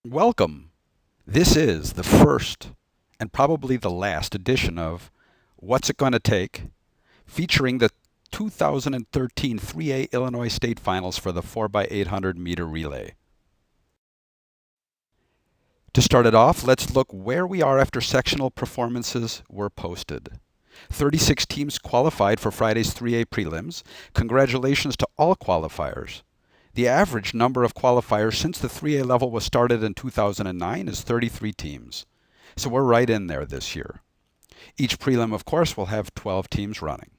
Welcome. This is the first and probably the last edition of What's It Gonna Take, featuring the 2013 3A Illinois State Finals for the 4x800 meter relay. To start it off, let's look where we are after sectional performances were posted. 36 teams qualified for Friday's 3A prelims. Congratulations to all qualifiers. The average number of qualifiers since the 3A level was started in 2009 is 33 teams. So we're right in there this year. Each prelim, of course, will have 12 teams running.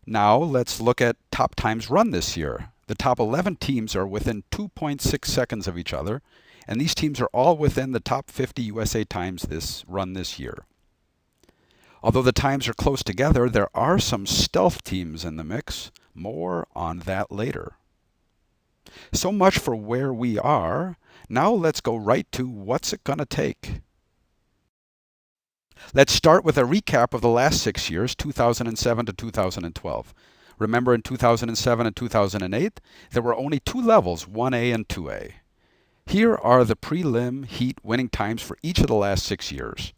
Now let's look at top times run this year. The top 11 teams are within 2.6 seconds of each other, and these teams are all within the top 50 USA times this year. Although the times are close together, there are some stealth teams in the mix. More on that later. So much for where we are. Now let's go right to what's it gonna take. Let's start with a recap of the last 6 years, 2007 to 2012. Remember, in 2007 and 2008, there were only two levels, 1A and 2A. Here are the prelim heat winning times for each of the last 6 years.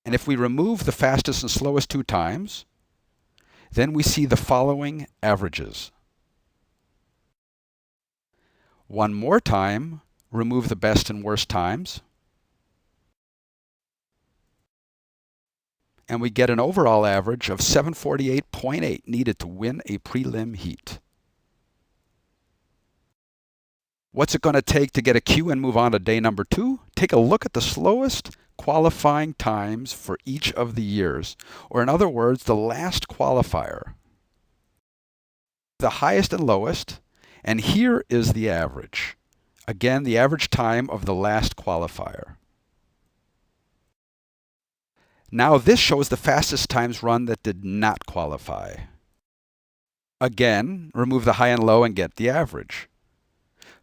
And if we remove the fastest and slowest two times, then we see the following averages. One more time, remove the best and worst times, and we get an overall average of 748.8 needed to win a prelim heat. What's it going to take to get a Q and move on to day number 2? Take a look at the slowest qualifying times for each of the years, or in other words, the last qualifier. The highest and lowest, and here is the average. Again, the average time of the last qualifier. Now this shows the fastest times run that did not qualify. Again, remove the high and low and get the average.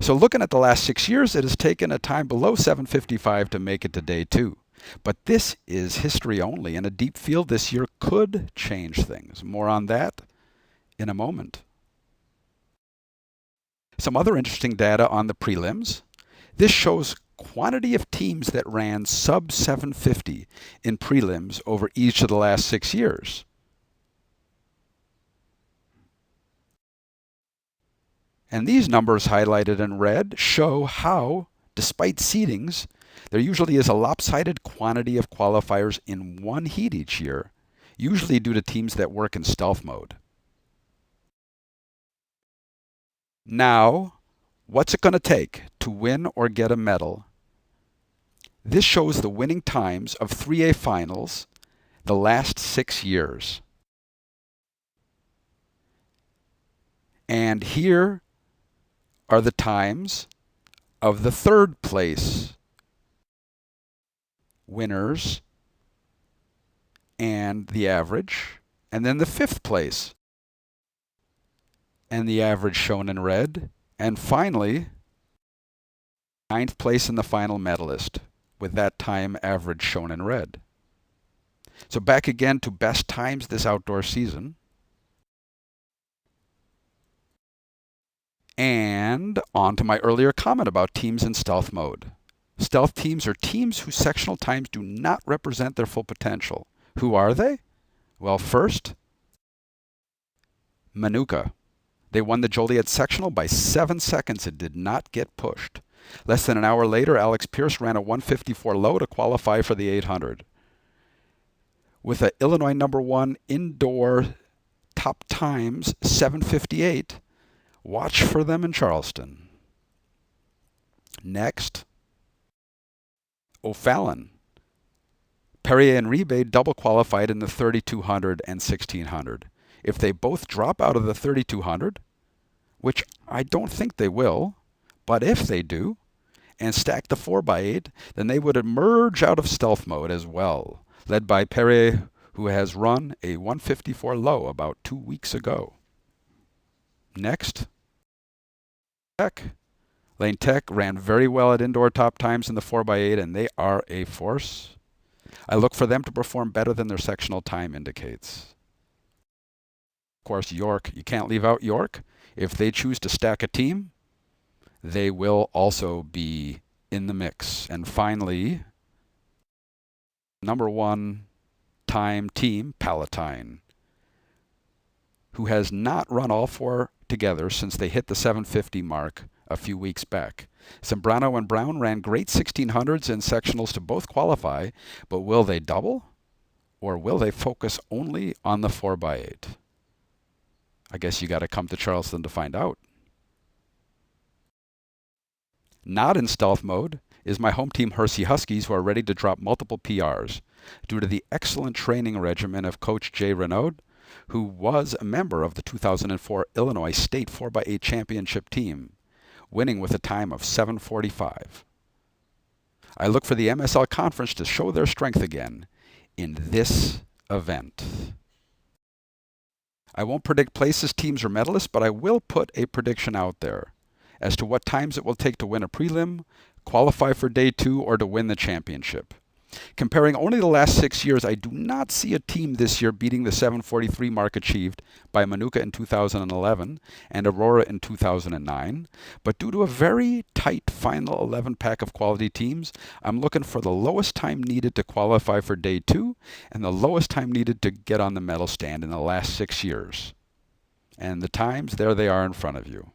So looking at the last 6 years, it has taken a time below 7:55 to make it to day 2. But this is history only, and a deep field this year could change things. More on that in a moment. Some other interesting data on the prelims. This shows quantity of teams that ran sub 750 in prelims over each of the last 6 years. And these numbers highlighted in red show how, despite seedings, there usually is a lopsided quantity of qualifiers in one heat each year, usually due to teams that work in stealth mode. Now, what's it going to take to win or get a medal? This shows the winning times of 3A finals the last 6 years. And here are the times of the third place winners and the average, and then the fifth place and the average shown in red, and finally, ninth place in the final medalist with that time average shown in red. So back again to best times this outdoor season. And on to my earlier comment about teams in stealth mode. Stealth teams are teams whose sectional times do not represent their full potential. Who are they? Well, first, Manuka. They won the Joliet sectional by 7 seconds and did not get pushed. Less than an hour later, Alex Pierce ran a 154 low to qualify for the 800. With a Illinois #1 indoor top times 7:58, watch for them in Charleston. Next, O'Fallon. Perrier and Rebay double qualified in the 3200 and 1600. If they both drop out of the 3200, which I don't think they will, but if they do, and stack the 4x8, then they would emerge out of stealth mode as well, led by Perrier, who has run a 154 low about 2 weeks ago. Next, Tech. Lane Tech ran very well at indoor top times in the 4x8, and they are a force. I look for them to perform better than their sectional time indicates. Of course, York. You can't leave out York. If they choose to stack a team, they will also be in the mix. And finally, number one time team, Palatine, who has not run all four together since they hit the 750 mark a few weeks back. Zambrano and Brown ran great 1600s and sectionals to both qualify, but will they double? Or will they focus only on the 4x8? I guess you got to come to Charleston to find out. Not in stealth mode is my home team Hersey Huskies, who are ready to drop multiple PRs due to the excellent training regimen of Coach Jay Renaud, who was a member of the 2004 Illinois State 4x8 Championship team, winning with a time of 7:45. I look for the MSL Conference to show their strength again in this event. I won't predict places, teams, or medalists, but I will put a prediction out there as to what times it will take to win a prelim, qualify for day two, or to win the championship. Comparing only the last 6 years, I do not see a team this year beating the 743 mark achieved by Manuka in 2011 and Aurora in 2009. But due to a very tight final 11 pack of quality teams, I'm looking for the lowest time needed to qualify for day two and the lowest time needed to get on the medal stand in the last 6 years. And the times, there they are in front of you.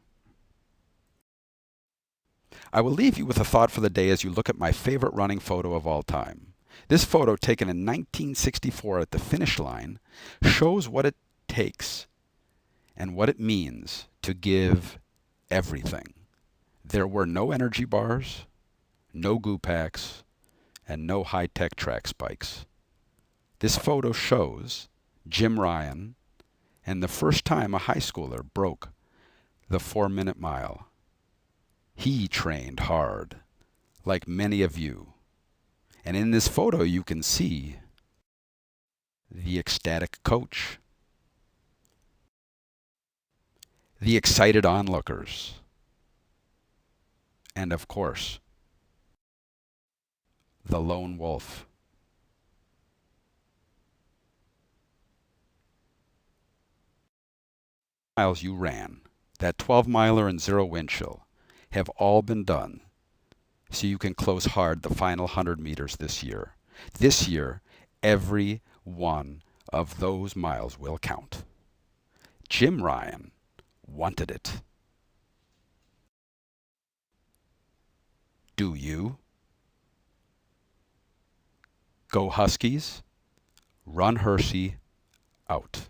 I will leave you with a thought for the day as you look at my favorite running photo of all time. This photo, taken in 1964 at the finish line, shows what it takes and what it means to give everything. There were no energy bars, no goo packs, and no high-tech track spikes. This photo shows Jim Ryan and the first time a high schooler broke the 4-minute mile. He trained hard, like many of you. And in this photo, you can see the ecstatic coach, the excited onlookers, and of course, the lone wolf. Miles you ran, that 12-miler and zero wind chill, have all been done, so you can close hard the final 100 meters this year. This year, every one of those miles will count. Jim Ryan wanted it. Do you? Go Huskies. Run Hersey out.